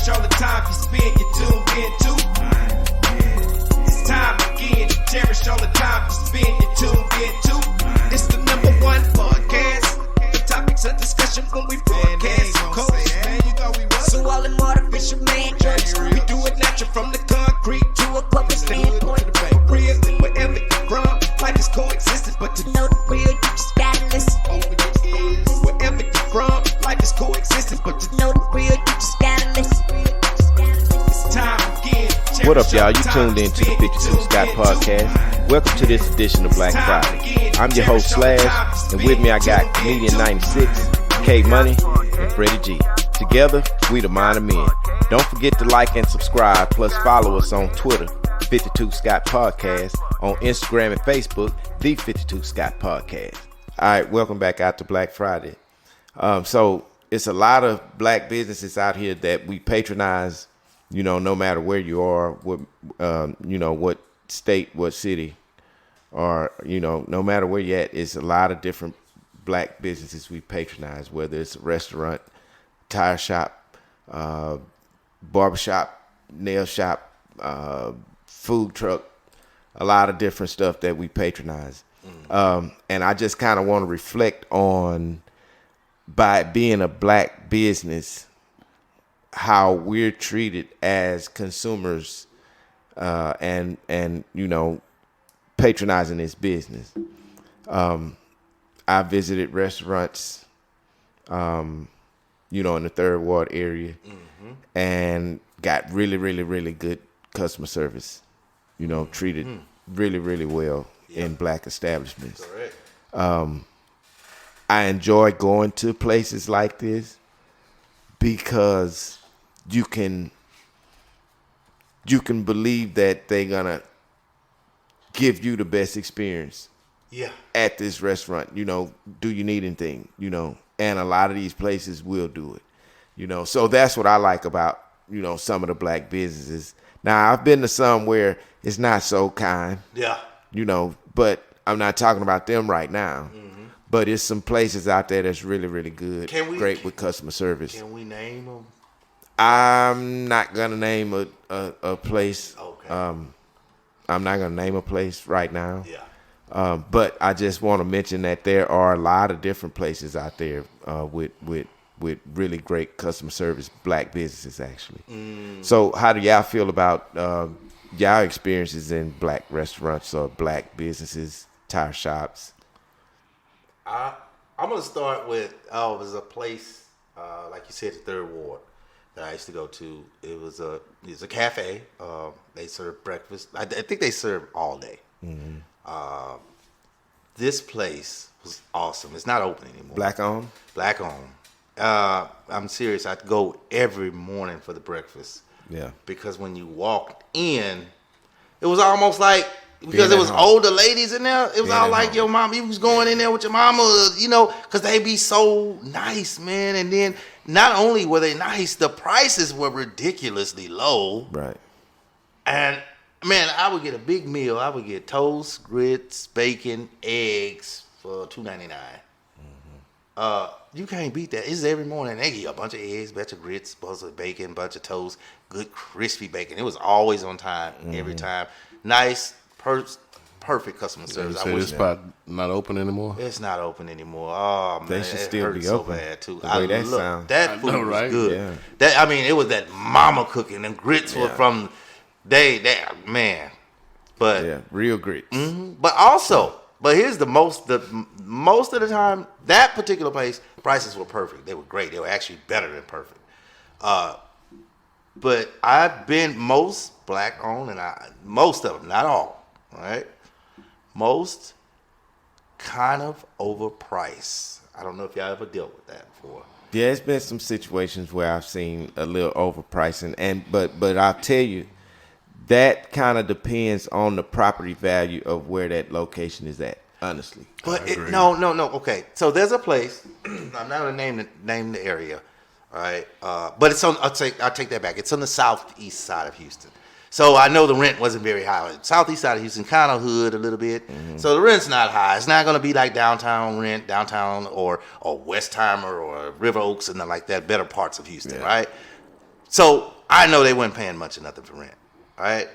cherish all the time you spend, you tuned in too. It's time again, you cherish all the time you spend, you tuned in too. It's the #1 podcast. The topics of discussion when we broadcast. So all them artificial man jokes, we do it natural from the concrete to a public standpoint. Real, wherever you from, life is coexistence, but to know the real, you just gotta listen. Wherever you from, life is coexistence, but to know the real, you just gotta listen. It's time again. What up, y'all? You tuned in to the 52 Scott Podcast. Welcome to this edition of Black Friday. I'm your host, Slash, and with me I got Comedian 96, K Money, and Freddie G. Together, we the Mind of Men. Don't forget to like and subscribe, plus follow us on Twitter, 52 Scott Podcast, on Instagram and Facebook, the 52 Scott Podcast. All right, welcome back out to Black Friday. So it's a lot of black businesses out here that we patronize, no matter where you are, what, what state, what city, or, no matter where you're at, it's a lot of different black businesses we patronize, whether it's a restaurant, tire shop, barbershop, nail shop, food truck, a lot of different stuff that we patronize. And I just kind of want to reflect on, by it being a black business, how we're treated as consumers, and patronizing this business. I visited restaurants, in the Third Ward area, and got really, really, really good customer service. Treated really, really well in black establishments. Correct. I enjoy going to places like this because you can believe that they're gonna give you the best experience. Yeah. At this restaurant, do you need anything? And a lot of these places will do it. So that's what I like about, some of the black businesses. Now, I've been to some where it's not so kind. Yeah. But I'm not talking about them right now. But it's some places out there that's really, really good. Great with customer service. Can we name them? I'm not going to name a place. Okay. I'm not going to name a place right now. Yeah. But I just want to mention that there are a lot of different places out there with really great customer service, black businesses actually. So how do y'all feel about y'all experiences in black restaurants or black businesses, tire shops? I'm gonna start with it was a place like you said, the Third Ward that I used to go to. It was a cafe. They serve breakfast. I think they serve all day. This place was awesome. It's not open anymore. Black owned? Black owned. I'm serious. I'd go every morning for the breakfast. Yeah. Because when you walked in, it was almost like, because it was older ladies in there, it was all like your mom. You was going in there with your mama, because they be so nice, man. And then not only were they nice, the prices were ridiculously low. Right. And man, I would get a big meal. I would get toast, grits, bacon, eggs for $2.99. You can't beat that. It's every morning. They give you a bunch of eggs, bunch of grits, bunch of bacon, bunch of toast, good crispy bacon. It was always on time, every time. Nice, perfect customer service. So this spot not open anymore? It's not open anymore. Oh man, they should still be so open. bad too. The way that sound. That food was good. Yeah. It was that mama cooking. And grits were from man. But yeah, real grits. But here's the most of the time, that particular place, prices were perfect. They were great. They were actually better than perfect. But I've been most black owned, and most of them, not all, right? Most kind of overpriced. I don't know if y'all ever dealt with that before. Yeah, it's been some situations where I've seen a little overpricing, but I'll tell you, that kind of depends on the property value of where that location is at, honestly. But no. Okay, so there's a place. I'm not gonna name the area, all right? But it's on. I'll take that back. It's on the southeast side of Houston. So I know the rent wasn't very high. Southeast side of Houston, kind of hood a little bit. So the rent's not high. It's not gonna be like downtown or Westheimer or River Oaks and like that, better parts of Houston, right? So I know they weren't paying much of nothing for rent. All right.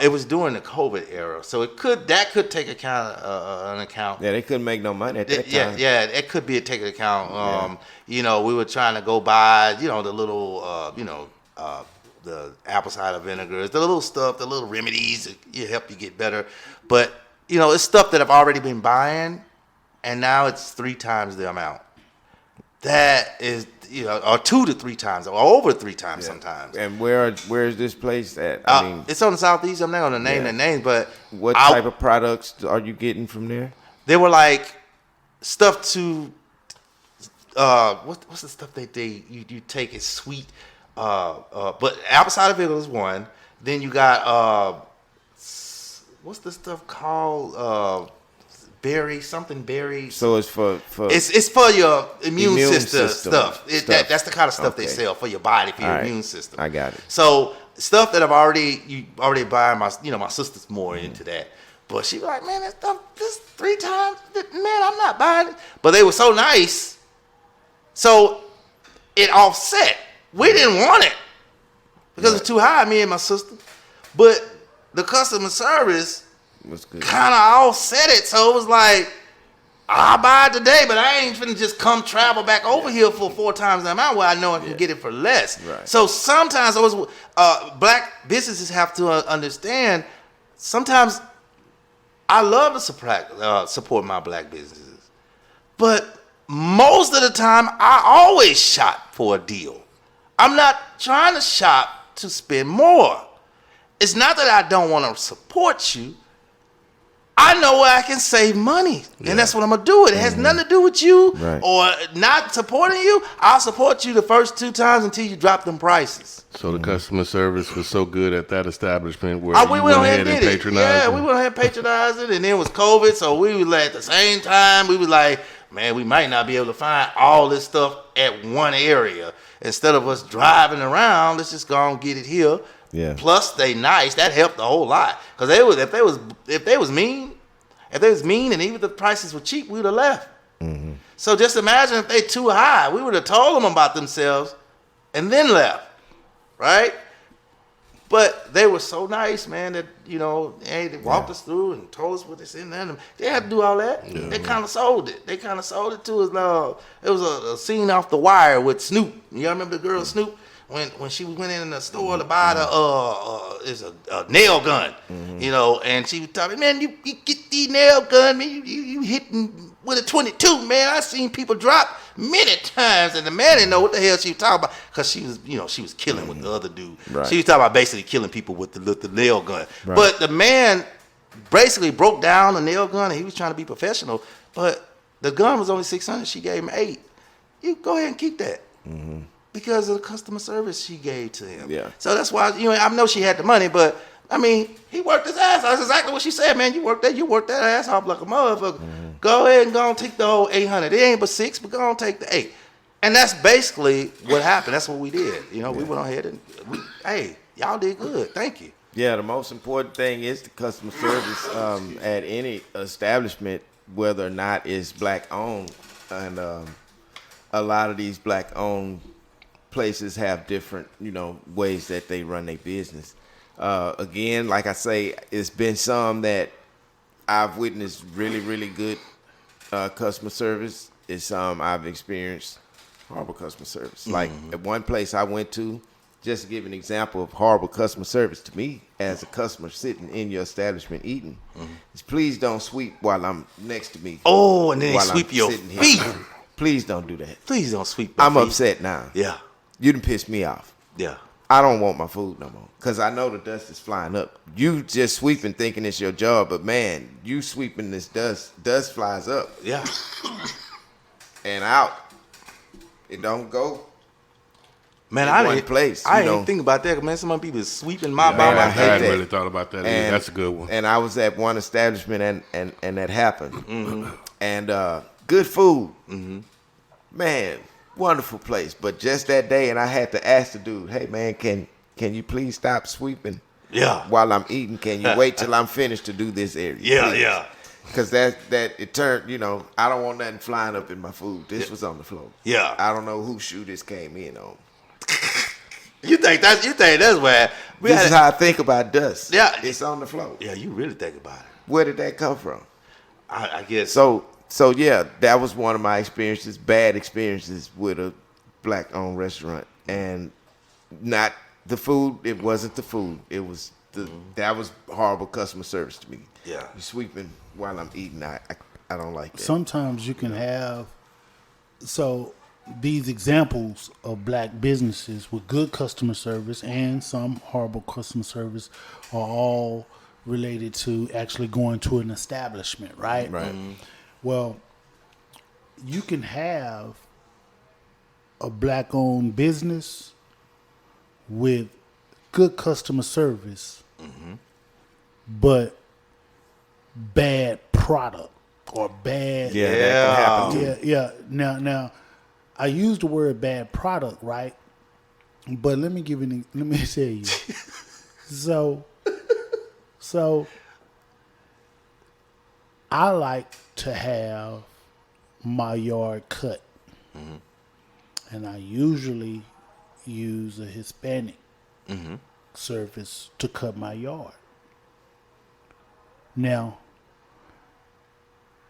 It was during the COVID era, so that could take an account. Yeah, they couldn't make no money at that time. Yeah, it could be a take account. You know, we were trying to go buy, the little, the apple cider vinegars, the little stuff, the little remedies that help you get better. But it's stuff that I've already been buying, and now it's 3 times the amount. That is, or 2 to 3 times, or over 3 times sometimes. And where is this place at? It's on the southeast. I'm not going to name the names, but what type of products are you getting from there? They were like stuff to what's the stuff you take is sweet. But apple cider vinegar is one. Then you got what's the stuff called? Berry. So it's for it's for your immune system stuff. That's the kind of stuff they sell for your body, for your immune system. I got it. So stuff that you already buy. My sister's more into that, but she was like, man, that stuff this 3 times. Man, I'm not buying it. But they were so nice, so it offset. We didn't want it because it was too high, me and my sister. But the customer service kind of offset it. So it was like, I'll buy it today, but I ain't finna just come travel back over here for 4 times the amount where I know I can get it for less. Right. So sometimes black businesses have to understand, sometimes I love to support my black businesses. But most of the time, I always shop for a deal. I'm not trying to shop to spend more. It's not that I don't want to support you. I know where I can save money, and that's what I'm going to do. It has nothing to do with you or not supporting you. I'll support you the first 2 times until you drop them prices. So the customer service was so good at that establishment where we you went went ahead ahead and patronized Yeah, them? we went ahead and patronized it, and then it was COVID, so we was like, at the same time, we was like, man, we might not be able to find all this stuff at one area. Instead of us driving around, let's just go and get it here. Yeah. Plus, they nice. That helped a whole lot. Because if they was mean, and even if the prices were cheap, we would have left. Mm-hmm. So just imagine if they too high, we would have told them about themselves and then left, right? But they were so nice, man, that they walked us through and told us what it's in there. They had to do all that. Yeah, they kind of sold it. They kind of sold it to us. It was a scene off The Wire with Snoop. Y'all remember the girl Snoop? When she went in the store to buy a nail gun, and she was talking, man, you get these nail gun, man, you hitting with a 22, man. I seen people drop many times, and the man didn't know what the hell she was talking about because she was killing with the other dude. Right. She was talking about basically killing people with the nail gun. Right. But the man basically broke down the nail gun, and he was trying to be professional. But the gun was only $600. She gave him $800. You go ahead and keep that. Mm-hmm. Because of the customer service she gave to him. Yeah. So that's why, I know she had the money, but, he worked his ass off. That's exactly what she said, man. You worked that ass off like a motherfucker. Mm-hmm. Go ahead and go and take the whole $800. It ain't but $600, but go and take the $800. And that's basically what happened. That's what we did. We went on ahead and, hey, y'all did good. Thank you. Yeah, the most important thing is the customer service at any establishment, whether or not it's black-owned. And a lot of these black-owned places have different, ways that they run their business. Again, like I say, it's been some that I've witnessed really, really good customer service. It's some I've experienced horrible customer service. Mm-hmm. Like at one place I went to, just to give an example of horrible customer service to me as a customer sitting in your establishment eating, is please don't sweep while I'm next to me. Oh, and then they sweep your feet. Please don't do that. Please don't sweep my feet. I'm upset now. Yeah. You done pissed me off. Yeah. I don't want my food no more because I know the dust is flying up. You just sweeping thinking it's your job, but man, you sweeping this dust flies up. Yeah. And out. It don't go. Man, I didn't think about that. Man, some people sweeping my body. I I hadn't really thought about that. And, that's a good one. And I was at one establishment and that happened. Mm-hmm. And good food. Mm-hmm. Man, wonderful place. But just that day, and I had to ask the dude, hey, man, can you please stop sweeping? Yeah. While I'm eating, can you wait till I'm finished to do this area? Yeah, please? yeah. Because it turned, I don't want nothing flying up in my food. This was on the floor. Yeah. I don't know whose shoe this came in on. You think that's where we This had is how I think about dust. Yeah. It's on the floor. Yeah, you really think about it. Where did that come from? I guess. So yeah, that was one of my experiences, bad experiences with a black-owned restaurant, and not the food. It wasn't the food. It was that was horrible customer service to me. Yeah. You sweeping while I'm eating. I don't like that. Sometimes you can have these examples of black businesses with good customer service and some horrible customer service are all related to actually going to an establishment, right? Right. Well, you can have a black-owned business with good customer service, but bad product or bad. Yeah, that can happen too. Yeah. Now, I use the word bad product, right? But let me tell you. So I like to have my yard cut. And I usually use a Hispanic service to cut my yard. Now,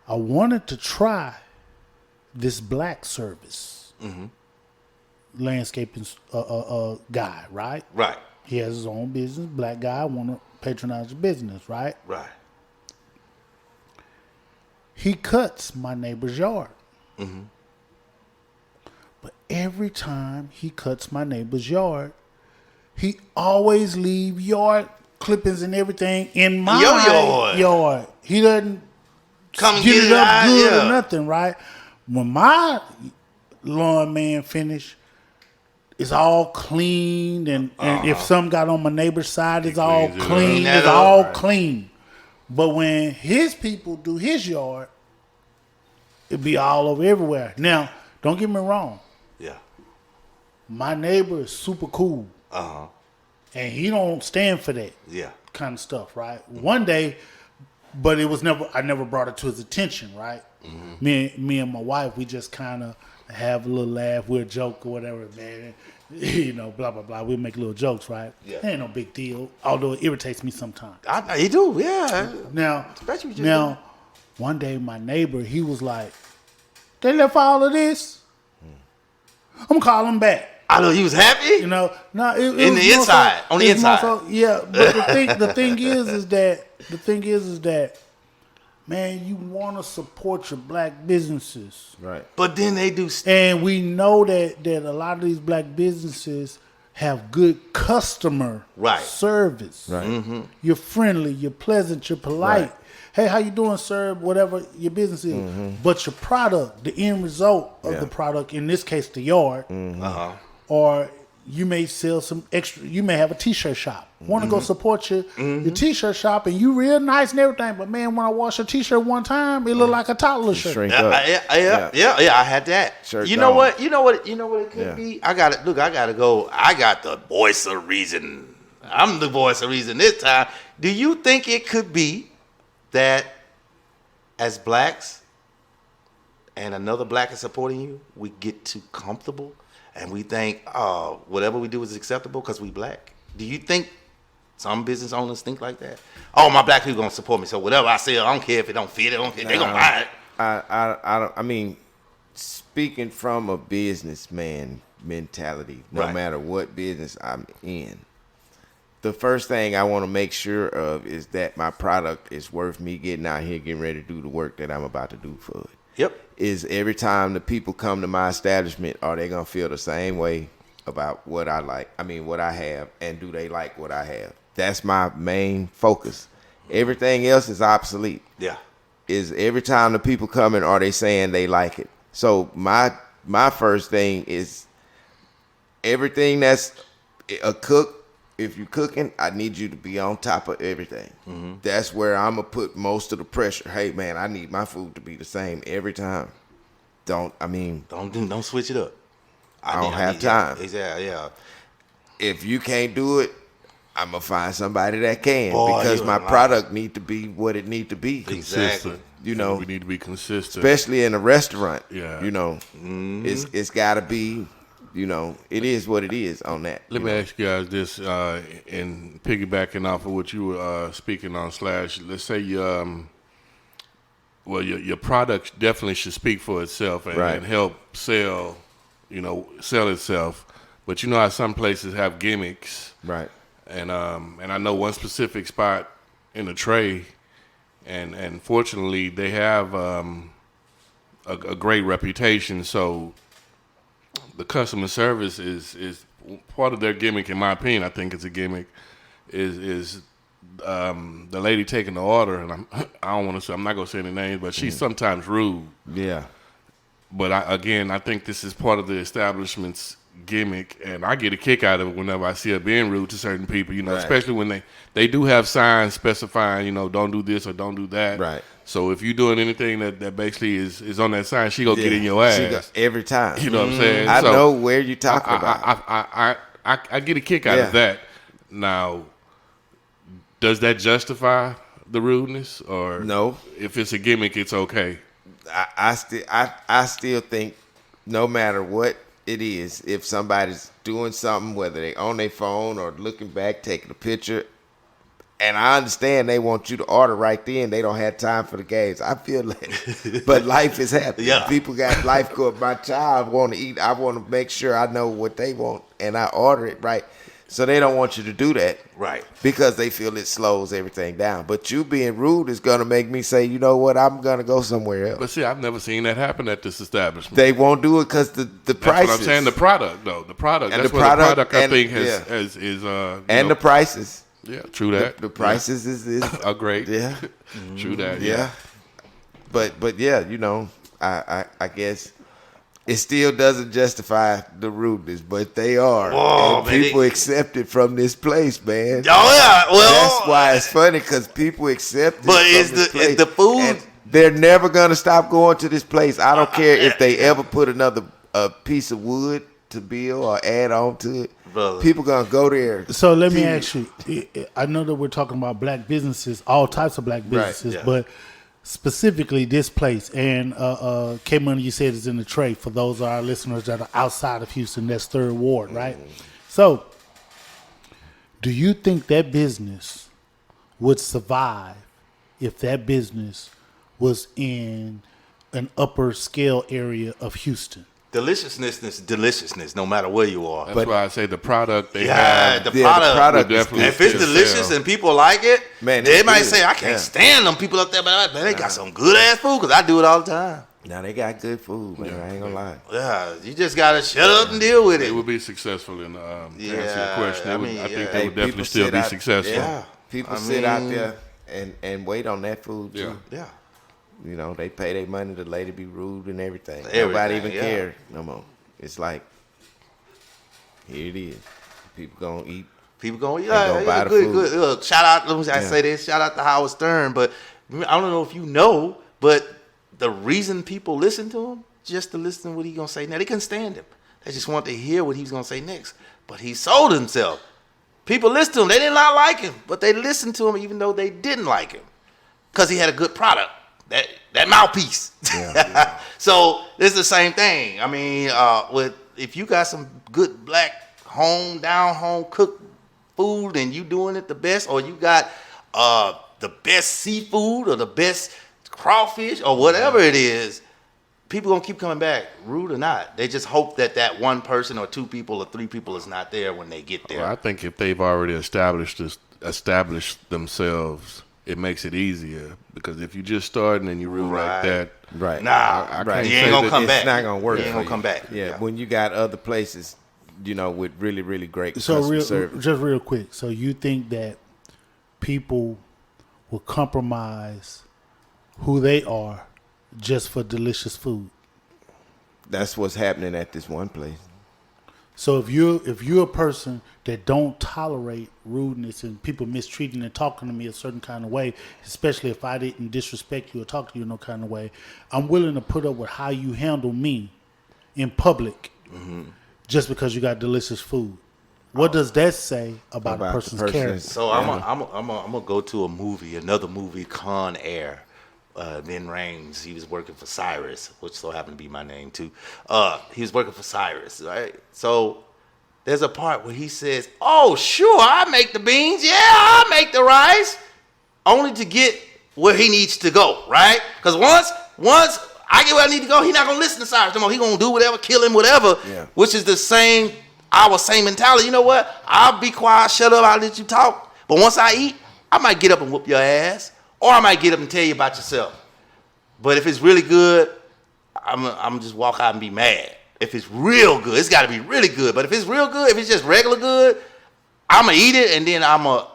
I wanted to try this black service, landscaping guy, right? Right. He has his own business. Black guy, want to patronize the business, right? Right. He cuts my neighbor's yard. But every time he cuts my neighbor's yard, he always leave yard clippings and everything in my Your yard. He doesn't Come and get it up out, good yeah. or nothing, right? When my lawn man finish, it's all cleaned, and if some got on my neighbor's side, it's all cleans it up. clean. Clean that It's up. all Right. clean. But when his people do his yard, it be all over everywhere. Now, don't get me wrong. Yeah. My neighbor is super cool, and he don't stand for that Yeah. kind of stuff, right? One day, but it was never. I never brought it to his attention, right? Me and my wife, we just kind of have a little laugh, we'll joke or whatever, man. You know, blah blah blah. We'll make little jokes, right? Yeah. Ain't no big deal. Although it irritates me sometimes. You do, yeah. Now, Especially with you. now, one day my neighbor, he was like, "They left all of this. I'm gonna call them back." I know you was happy. You know, no, it In was the more inside, on the it's more inside. yeah, but the thing is that, man, you want to support your black businesses, Right. But then they do. and we know that a lot of these black businesses have good customer Right. service. Right. You're friendly, you're pleasant, you're polite. Right. Hey, how you doing, sir? Whatever your business is, but your product, the end result of Yeah. the product, in this case, the yard, or you may sell some extra. You may have a T-shirt shop. Want to go support your T-shirt shop, and you real nice and everything. But man, when I wash a T-shirt one time, it look like a toddler shirt. Shrink Yeah, up. I had that. Shirt You know gone. what? You know what it could Yeah. be. I got to go. I got the voice of reason. I'm the voice of reason this time. Do you think it could be that as blacks and another black is supporting you, we get too comfortable and we think, oh, whatever we do is acceptable because we black? Do you think some business owners think like that? Oh, my black people gonna support me, so whatever I sell, I don't care if it don't fit. They gonna buy it. I don't. I mean, speaking from a businessman mentality, no Right. matter what business I'm in, the first thing I want to make sure of is that my product is worth me getting out here, getting ready to do the work that I'm about to do for it. Yep. Is every time the people come to my establishment, are they gonna feel the same way about what I like? I mean, what I have, and do they like what I have? That's my main focus. Everything else is obsolete. Yeah. Is every time the people coming, are they saying they like it? So my first thing is everything that's a cook. If you're cooking, I need you to be on top of everything. That's where I'm gonna put most of the pressure. Hey man, I need my food to be the same every time. Don't Switch it up. I don't have time. Yeah. If you can't do it, I'm gonna find somebody that can, Boy, because you my ain't lying. product need to be what it need to be. Exactly. You know, we need to be consistent. especially in a restaurant. Yeah. You know, it's got to be. it is what it is on that. Let me ask you guys this, and piggybacking off of what you were speaking on, Slash. Let's say your product definitely should speak for itself and help sell itself. But you know how some places have gimmicks, Right. And I know one specific spot in the tray, and fortunately they have a great reputation. So the customer service is part of their gimmick, in my opinion. I think it's a gimmick. Is the lady taking the order, and I'm not gonna say any names, but she's sometimes rude. Yeah. But I think this is part of the establishment's gimmick, and I get a kick out of it whenever I see her being rude to certain people. Right. Especially when they do have signs specifying, don't do this or don't do that. Right. So if you're doing anything that basically is on that sign, she gonna get in your ass. She every time. You know what I'm saying? I So know where you're talking about. I get a kick out of that. Now, does that justify the rudeness, or No. If it's a gimmick, it's okay. I still think no matter what it is, if somebody's doing something, whether they on their phone or looking back, taking a picture, and I understand they want you to order right then, they don't have time for the games. I feel like, but life is happening. Yeah. People got life going. My child want to eat. I want to make sure I know what they want, and I order it right. So they don't want you to do that. Right. Because they feel it slows everything down. But you being rude is going to make me say, you know what, I'm going to go somewhere else. But see, I've never seen that happen at this establishment. They won't do it because the That's prices. what I'm saying. The product, though, the product. And That's the what the product product I and- think yeah. is and the prices. yeah, true that. The prices is are great. yeah. True that. Yeah. But yeah, I guess it still doesn't justify the rudeness, but they are. Whoa, and man, people accept it from this place, man. Oh yeah, well, That's why it's funny, because people accept it. But from is this the- place. is the food- And they're never gonna stop going to this place. I don't care if they ever put another piece of wood to build or add on to it. Brother. People gonna go there. So let me ask you. I know that we're talking about black businesses, all types of black businesses, yeah. but specifically this place. And K Money, you said is in the tray. For those of our listeners that are outside of Houston, that's 3rd Ward, right? So, do you think that business would survive if that business was in an upper scale area of Houston? deliciousness is deliciousness, no matter where you are. That's why I say the product they Yeah, have. the Yeah, the product. product would is definitely If it's still delicious sell. and people like it, Man, they it's might good. say, I can't Yeah. stand them people up there, but they got some good ass food, because I do it all the time. Now they got good food, man. I ain't gonna lie. Yeah, you just got to shut up and deal with They it. would be successful in to answer your Yeah, question. I mean, I think yeah. they would Hey, definitely people still sit be out- successful. Yeah. People I sit out mean- there and wait on that food too. Yeah. Yeah. You know, they pay their money. The lady be rude and everything. Everything, Nobody even yeah. care no more. It's like, here it is. People gonna eat. People going, go yeah, buy yeah the good, food. good. Look, shout out, let me I Yeah. say this, shout out to Howard Stern, but I don't know if you know, but the reason people listen to him, just to listen to what he's going to say. Now, they couldn't stand him. They just wanted to hear what he was going to say next. But he sold himself. People listened to him. They did not like him, but they listened to him even though they didn't like him because he had a good product, that mouthpiece. Yeah. So it's the same thing. I mean, if you got some good black down home cooked food and you doing it the best, or you got the best seafood or the best crawfish or whatever it is, people gonna keep coming back, rude or not. They just hope that one person or 2 people or 3 people is not there when they get there. Well, I think if they've already established themselves, it makes it easier. Because if you just starting and you rude Right. like that, Right. Nah, I Right. can't you ain't say gonna that come it's back. not gonna work. You ain't for gonna you. come back. Yeah, when you got other places, you know, with really, really great So customer service. just real quick. So you think that people will compromise who they are just for delicious food? That's what's happening at this one place. So if you're a person that don't tolerate rudeness and people mistreating and talking to me a certain kind of way, especially if I didn't disrespect you or talk to you in no kind of way, I'm willing to put up with how you handle me in public just because you got delicious food. What does that say about a About the person's person's- character? So I'm gonna go to another movie, Con Air. Then Rains, he was working for Cyrus, which so happened to be my name too. He was working for Cyrus, right? So there's a part where he says, "Oh, sure, I make the beans. Yeah, I make the rice," only to get where he needs to go, right? Because once I get where I need to go, he's not gonna listen to Cyrus no more. He gonna do whatever, kill him, whatever. Yeah. Which is our same mentality. You know what? I'll be quiet, shut up, I'll let you talk. But once I eat, I might get up and whoop your ass, or I might get up and tell you about yourself. But if it's really good, I'm just walk out and be mad. If it's real good, it's got to be really good. But if it's real good, if it's just regular good, I'ma eat it, and then I'ma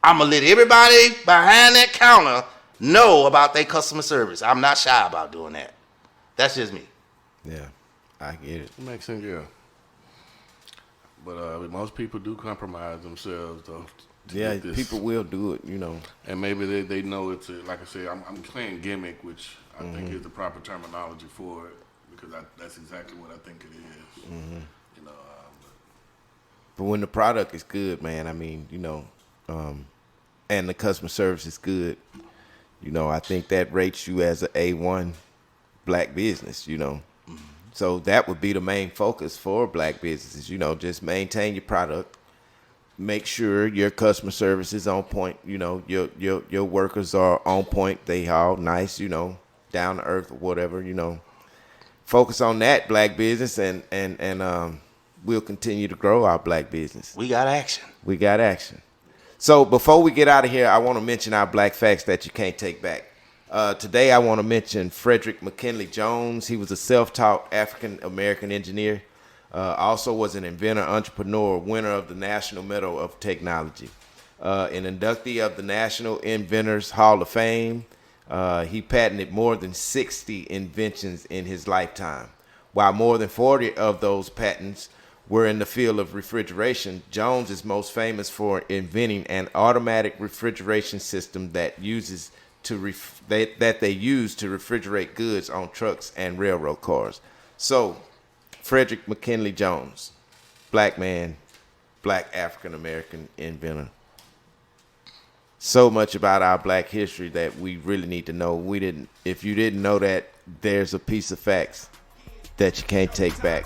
let everybody behind that counter know about their customer service. I'm not shy about doing that. That's just me. Yeah, I get it. It makes sense, yeah. But most people do compromise themselves, though. Yeah, people will do it, you know. And maybe they know it's like I said, I'm playing gimmick, which I think is the proper terminology for it, because that's exactly what I think it is. You know. But when the product is good, man, I mean, you know, and the customer service is good, you know, I think that rates you as an A1 black business, you know. So that would be the main focus for black businesses, you know, just maintain your product, make sure your customer service is on point, you know, your workers are on point, they all nice, you know, down to earth or whatever, you know. Focus on that black business and we'll continue to grow our black business. We got action. We got action. So before we get out of here, I want to mention our black facts that you can't take back. Today, I want to mention Frederick McKinley Jones. He was a self-taught African-American engineer. Also was an inventor, entrepreneur, winner of the National Medal of Technology. An inductee of the National Inventors Hall of Fame. He patented more than 60 inventions in his lifetime. While more than 40 of those patents were in the field of refrigeration, Jones is most famous for inventing an automatic refrigeration system that they use to refrigerate goods on trucks and railroad cars. So, Frederick McKinley Jones, black man, black African-American inventor. So much about our black history that we really need to know. If you didn't know that, there's a piece of facts that you can't take back.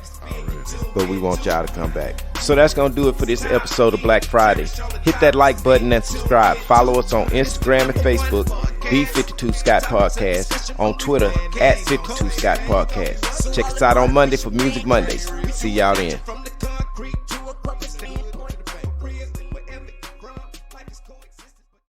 But we want y'all to come back. So that's going to do it for this episode of Black Friday. Hit that like button and subscribe. Follow us on Instagram and Facebook, The 52 Scott Podcast, on Twitter at 52 Scott Podcast. Check us out on Monday for Music Mondays. See y'all then.